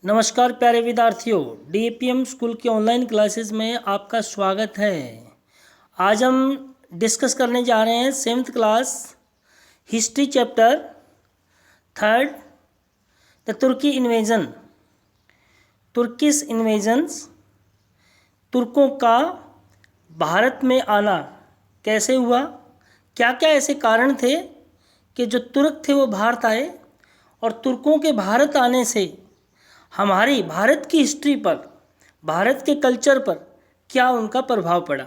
नमस्कार प्यारे विद्यार्थियों, डीपीएम स्कूल की ऑनलाइन क्लासेस में आपका स्वागत है। आज हम डिस्कस करने जा रहे हैं 7th class history chapter 3 the Turkey invasion. Turkish invasions, तुर्कों का भारत में आना कैसे हुआ, क्या क्या ऐसे कारण थे कि जो तुर्क थे वो भारत आए, और तुर्कों के भारत आने से हमारी भारत की हिस्ट्री पर, भारत के कल्चर पर क्या उनका प्रभाव पड़ा।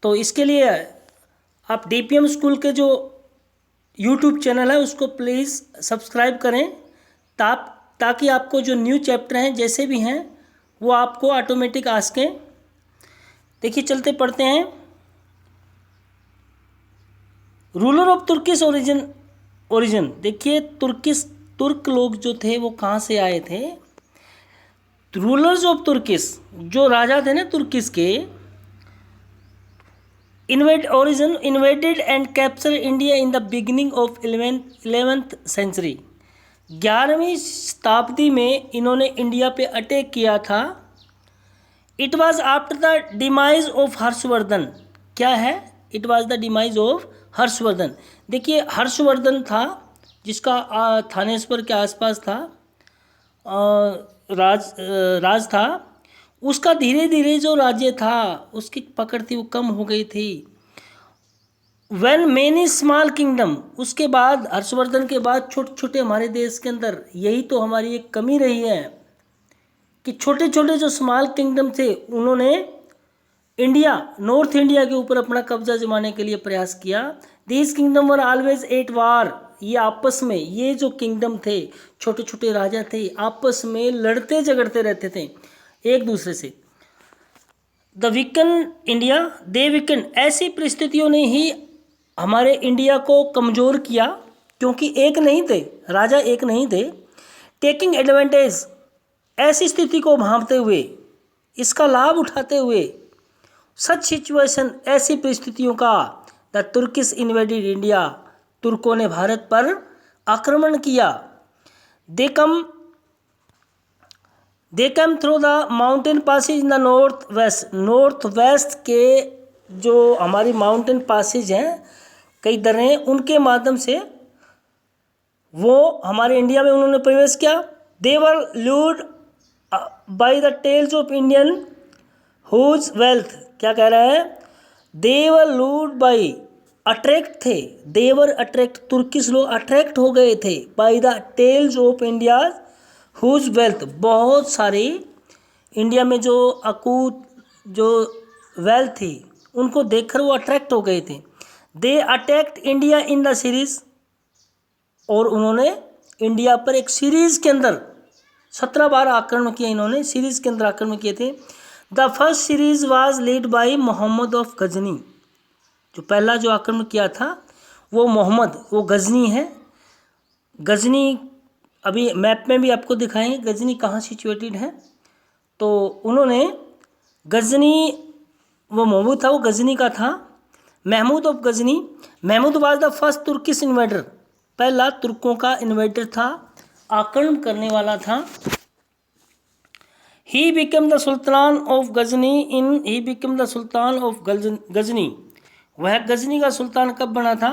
तो इसके लिए आप डीपीएम स्कूल के जो यूट्यूब चैनल है उसको प्लीज़ सब्सक्राइब करें, ताकि आपको जो न्यू चैप्टर हैं जैसे भी हैं वो आपको ऑटोमेटिक आ सकें। देखिए, चलते पढ़ते हैं। Ruler of Turkish origin. देखिए, तुर्क लोग जो थे वो कहाँ से आए थे। रूलर्स ऑफ तुर्किश, जो राजा थे ना तुर्किश के, invaded and capture India in the beginning of 11th century. 11वीं शताब्दी में इन्होंने इंडिया पे अटैक किया था। It was after the demise of Harshvardhan. क्या है? It was the demise of Harshvardhan. देखिए, हर्षवर्धन था जिसका थानेश्वर के आसपास था, राज था। उसका धीरे धीरे जो राज्य था उसकी पकड़ थी वो कम हो गई थी। वेन मेनी स्मॉल किंगडम, उसके बाद हर्षवर्धन के बाद छोटे छोटे हमारे देश के अंदर, यही तो हमारी एक कमी रही है कि छोटे छोटे जो स्मॉल किंगडम थे उन्होंने नॉर्थ इंडिया के ऊपर अपना कब्जा जमाने के लिए प्रयास किया। These kingdom were always at war. ये आपस में, ये जो किंगडम थे, छोटे छोटे राजा थे, आपस में लड़ते झगड़ते रहते थे एक दूसरे से। The weaken India, they weaken, ऐसी परिस्थितियों ने ही हमारे इंडिया को कमज़ोर किया, क्योंकि एक नहीं थे राजा, एक नहीं थे। टेकिंग एडवांटेज, ऐसी स्थिति को भांपते हुए, इसका लाभ उठाते हुए, सच सिचुएशन, ऐसी परिस्थितियों का, द तुर्किश इन्वेडेड इंडिया, तुर्कों ने भारत पर आक्रमण किया। They come through the mountain passes in the north west के जो हमारी माउंटेन पासेज हैं, कई दर्रे, उनके माध्यम से वो हमारे इंडिया में उन्होंने प्रवेश किया। They were lured by the tales of Indian whose wealth. क्या कह रहा है? देवर लूड बाई, अट्रैक्ट थे, देवर अट्रैक्ट, तुर्किश लोग अट्रैक्ट हो गए थे by the tales of India whose wealth, बहुत सारी इंडिया में जो अकूत जो वेल्थ थी उनको देखकर वो अट्रैक्ट हो गए थे। They attacked India in the series, और उन्होंने इंडिया पर एक सीरीज के अंदर 17 बार आक्रमण किया। इन्होंने सीरीज के अंदर आक्रमण किए थे। The first series was lead by Mohammad of Ghazni. जो पहला जो आक्रमण किया था वो गजनी है। गजनी अभी मैप में भी आपको दिखाएंगे गजनी कहाँ सिचुएटेड है। तो उन्होंने गजनी, वो महमूद था, वो गजनी का था, Mahmud of Ghazni. Mahmud was the first Turkish invader, पहला तुर्कों का इन्वेडर था, आक्रमण करने वाला था। He became the Sultan of Ghazni। वह गजनी का सुल्तान कब बना था?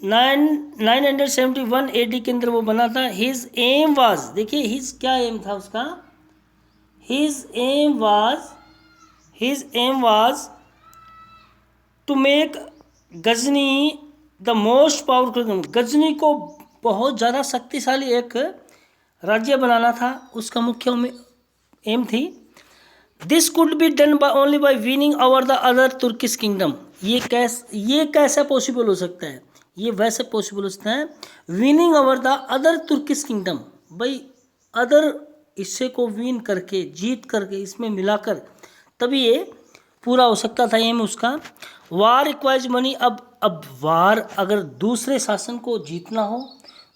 971 AD के अंदर वो बना था। His aim was, देखिए his क्या एम था उसका? His aim was to make Ghazni the most powerful। Ghazni को बहुत ज़्यादा शक्तिशाली एक राज्य बनाना था, उसका मुख्य एम थी। This could be done only by winning over the other Turkish kingdom. ये कैसा पॉसिबल हो सकता है? ये वैसे पॉसिबल हो सकता है, winning over the other Turkish kingdom, भाई अदर हिस्से को विन करके, जीत करके, इसमें मिलाकर, तभी ये पूरा हो सकता था एम उसका। वार रिक्वायर्स मनी। अब वार, अगर दूसरे शासन को जीतना हो,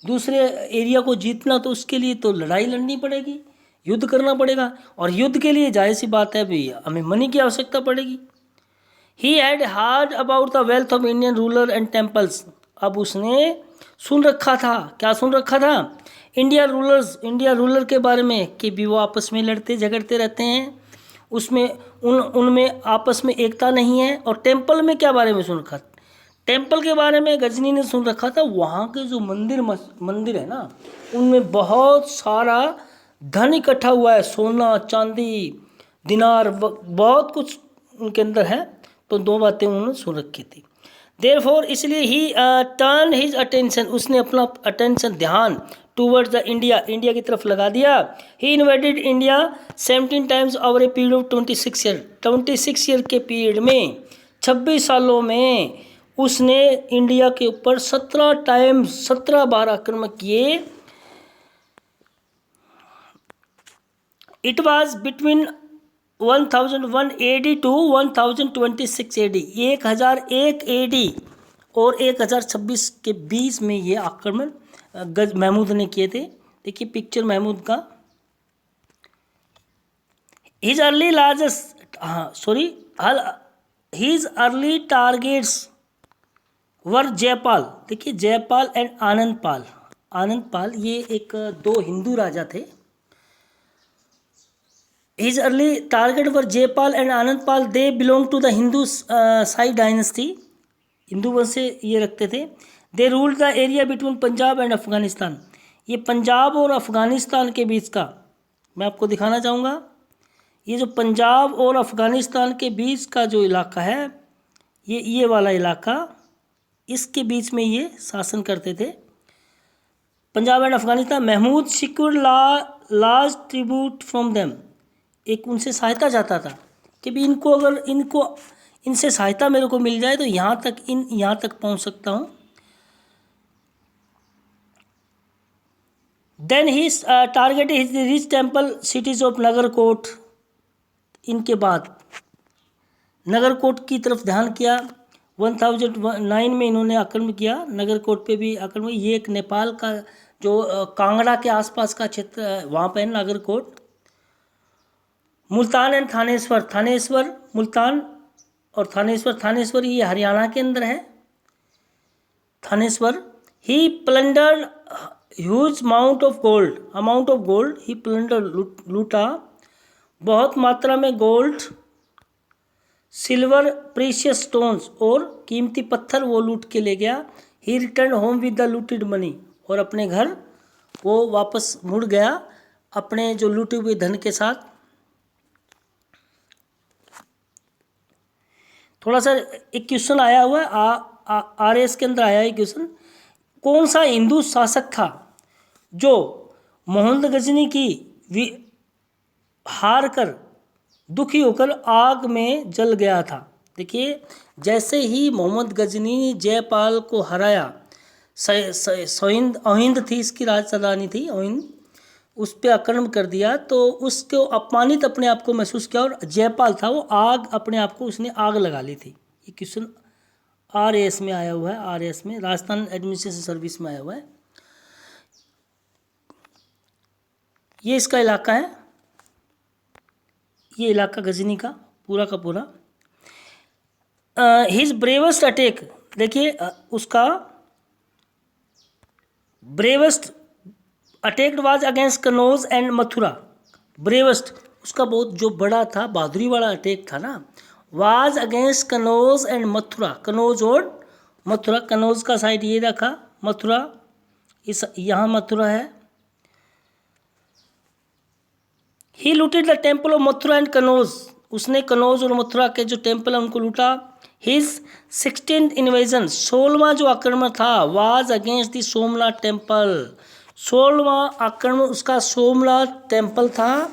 दूसरे एरिया को जीतना, तो उसके लिए तो लड़ाई लड़नी पड़ेगी, युद्ध करना पड़ेगा, और युद्ध के लिए जाहिर सी बात है भी हमें मनी की आवश्यकता पड़ेगी। He had hard about the wealth of Indian ruler and temples. अब उसने सुन रखा था, क्या सुन रखा था? इंडिया रूलर के बारे में कि भी वो आपस में लड़ते झगड़ते रहते हैं, उसमें उनमें आपस में एकता नहीं है। और टेम्पल में क्या बारे में सुन रखा, टेम्पल के बारे में गजनी ने सुन रखा था, वहाँ के जो मंदिर है ना, उनमें बहुत सारा धन इकट्ठा हुआ है, सोना चांदी दिनार बहुत कुछ उनके अंदर है। तो दो बातें उन्होंने सुन रखी थी। देयरफॉर इसलिए ही टर्न हिज अटेंशन, उसने अपना अटेंशन ध्यान टूवर्ड्स द इंडिया की तरफ लगा दिया। He invaded India 17 times over a period of 26 year. 26 year के पीरियड में 26 सालों में उसने इंडिया के ऊपर 17 बार आक्रमण किए। It was between 1001 AD to 1026 AD, 1001 AD और 1026 के बीच में ये आक्रमण महमूद ने किए थे। देखिए पिक्चर महमूद का। His early targets were Jaipal. देखिए जयपाल एंड आनंद पाल ये एक दो हिंदू राजा थे। His early target were Jayapal and Anandpal. They belonged to the Hindu Sai dynasty. Hindu वंश से ये रखते थे। They ruled the area between Punjab and Afghanistan. ये पंजाब और अफगानिस्तान के बीच का मैं आपको दिखाना चाहूँगा। ये जो पंजाब और अफगानिस्तान के बीच का जो इलाका है, ये वाला इलाका, इसके बीच में ये शासन करते थे, Punjab and Afghanistan. Mahmud secured large tribute from them. एक उनसे सहायता चाहता था कि भी इनसे सहायता मेरे को मिल जाए तो यहाँ तक पहुँच सकता हूँ। Then he target his rich temple cities of Nagarkot. इनके बाद नगरकोट की तरफ ध्यान किया। 1009 में इन्होंने आक्रमण किया, नगरकोट पे भी आक्रमण। ये एक नेपाल का जो कांगड़ा के आसपास का क्षेत्र है, वहाँ पे है नगरकोट। मुल्तान एंड थानेश्वर मुल्तान और थानेश्वर ये हरियाणा के अंदर है। Thaneshwar he plundered huge amount of gold he plundered लूटा बहुत मात्रा में गोल्ड, सिल्वर, प्रीशियस स्टोन्स और कीमती पत्थर वो लूट के ले गया। He return home with the looted money. और अपने घर वो वापस मुड़ गया अपने जो लूटे हुए धन के साथ। थोड़ा सा एक क्वेश्चन आया हुआ है RS के अंदर आया है क्वेश्चन, कौन सा हिंदू शासक था जो मोहम्मद गजनी की हार कर दुखी होकर आग में जल गया था। देखिए जैसे ही मोहम्मद गजनी जयपाल को हराया, अहिंद थी इसकी राजधानी थी अहिंद, उस पर आक्रमण कर दिया तो उसको अपमानित अपने आप को महसूस किया और जयपाल था वो अपने आप को उसने आग लगा ली थी। ये क्वेश्चन RS में आया हुआ है, RS में राजस्थान एडमिनिस्ट्रेशन सर्विस में आया हुआ है। ये इसका इलाका है, ये इलाका गजनी का पूरा। हिज ब्रेवेस्ट अटैक, देखिए उसका bravest attacked was against Kannauj and Mathura. Bravest उसका बहुत जो बड़ा था, बहादुरी वाला अटैक था ना, was against Kannauj and Mathura. Kannauj और मथुरा, कनौज का साइड ये रखा, मथुरा यहाँ मथुरा है। He looted the temple of Mathura and Kannauj. उसने कनौज और मथुरा के जो टेम्पल है उनको लूटा। हिज 16th इन्वेजन, 16वां जो आक्रमण था, was against the Somnath temple. 16वां आक्रमण उसका सोमनाथ टेम्पल था।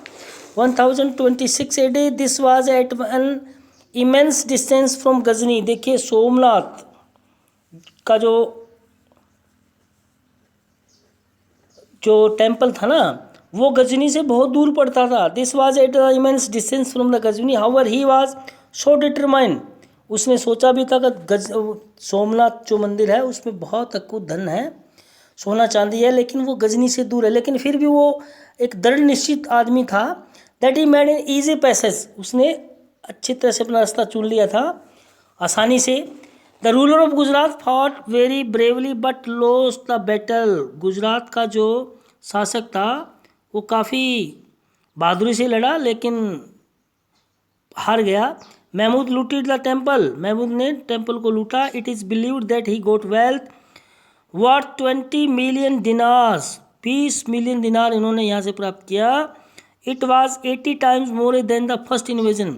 1026 AD, this was at an immense distance from Ghazni. देखिए सोमनाथ का जो टेम्पल था ना, वो गजनी से बहुत दूर पड़ता था। This was at immense distance from the Ghazni, however he was so determined. उसने सोचा भी था कि सोमनाथ जो मंदिर है उसमें बहुत अकुत धन है, सोना चांदी है, लेकिन वो गजनी से दूर है। लेकिन फिर भी वो एक दृढ़ निश्चित आदमी था। That he made an easy passage, उसने अच्छी तरह से अपना रास्ता चुन लिया था आसानी से। The ruler of Gujarat fought very bravely but lost the battle. Gujarat का जो शासक था वो काफ़ी बहादुरी से लड़ा लेकिन हार गया। Mahmud looted the temple, Mahmud ने टेम्पल को लूटा। It is believed that he got wealth worth 20 million dinars, 20 million dinar इन्होंने यहाँ से प्राप्त किया। इट वाज 80 times more than the first invasion,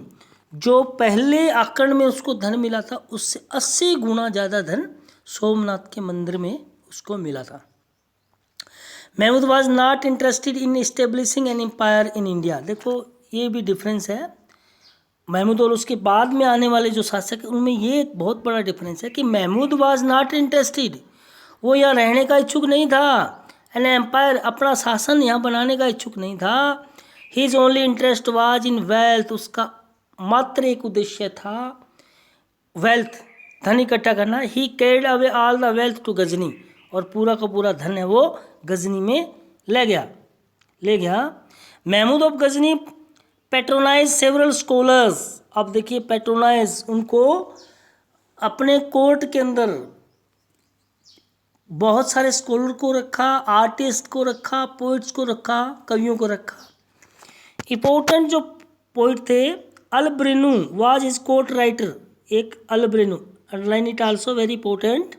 जो पहले आक्रमण में उसको धन मिला था उससे 80 गुना ज़्यादा धन सोमनाथ के मंदिर में उसको मिला था। Mahmud was not interested in establishing an empire in India. देखो ये भी डिफरेंस है, महमूद और उसके बाद में आने वाले जो शासक हैं उनमें ये एक बहुत बड़ा डिफरेंस है कि महमूद वाज नॉट इंटरेस्टेड, वो यहाँ रहने का इच्छुक नहीं था। एन एम्पायर, अपना शासन यहाँ बनाने का इच्छुक नहीं था। His only interest was in wealth, उसका मात्र एक उद्देश्य था वेल्थ, धन इकट्ठा करना। He carried away all the wealth to Ghazni, और पूरा का पूरा धन है वो गजनी में ले गया। Mahmud of Ghazni patronize several scholars. अब देखिए पेट्रोनाइज, उनको अपने कोर्ट के अंदर बहुत सारे स्कॉलर को रखा, आर्टिस्ट को रखा, पोइट्स को रखा, कवियों को रखा। इम्पोर्टेंट जो पोइट थे, Al Biruni was his court writer. एक Al Biruni, underline it also, very important.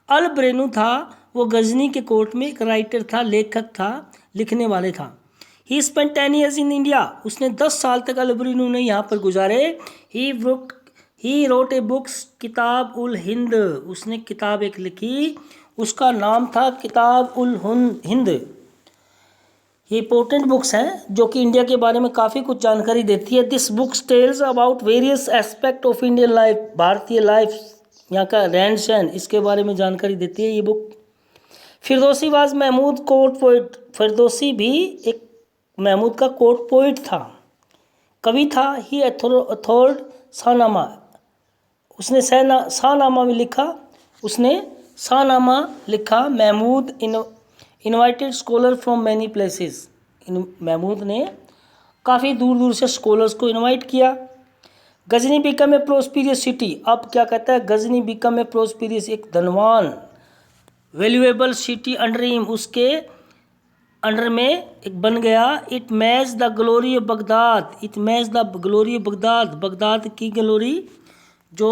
Al Biruni था वो गजनी के कोर्ट में एक राइटर था, लेखक था, लिखने वाले था। ही स्पेंट 10 years इन इंडिया, उसने 10 साल तक अल-ब्रेनू ने यहाँ पर गुजारे। ही रोट ए बुक्स किताब उल हिंद, उसने किताब एक लिखी, उसका नाम था किताब उल हिंद। ये इंपॉर्टेंट बुक्स हैं जो कि इंडिया के बारे में काफ़ी कुछ जानकारी देती है। This books tells about various aspect of Indian life, भारतीय लाइफ, यहाँ का रहन सहन, इसके बारे में जानकारी देती है ये book. Firdausi was Mahmud court poet, Firdausi भी एक महमूद का कोर्ट पोइट था, कवि था। ही अथॉर्ड शाहनामा, उसने शाहनामा भी लिखा, उसने शाहनामा लिखा। Mahmud invited scholar from many places, Mahmud ने काफ़ी दूर दूर से स्कॉलर्स को इनवाइट किया। Ghazni become a prosperous city, अब क्या कहता है, गजनी बिकम ए प्रोस्पिरियस, एक धनवान वैल्यूएबल सिटी अंडर हिम, उसके अंडर में एक बन गया। It match the glory of Baghdad, it match the glory of Baghdad, Baghdad की ग्लोरी, जो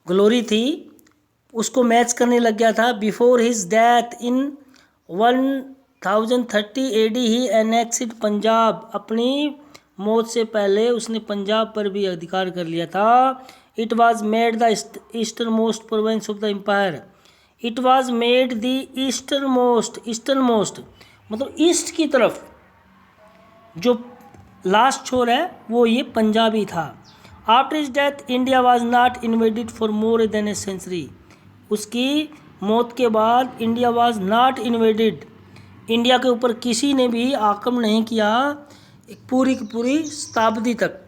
ग्लोरी थी उसको मैच करने लग गया था। Before his death in 1030 AD ही एनेक्सिड पंजाब, अपनी मौत से पहले उसने पंजाब पर भी अधिकार कर लिया था। It was made the eastern most province of the empire, it was made the eastern most मतलब ईस्ट की तरफ जो लास्ट छोर है वो ये पंजाबी था। After his death India was not invaded for more than a century, उसकी मौत के बाद India was not invaded, India के ऊपर किसी ने भी आक्रमण नहीं किया एक पूरी की पूरी शताब्दी तक।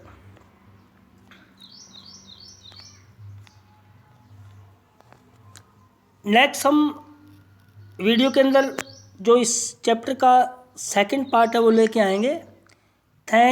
नेक्स्ट हम वीडियो के अंदर जो इस चैप्टर का सेकंड पार्ट है वो लेके आएंगे। थैंक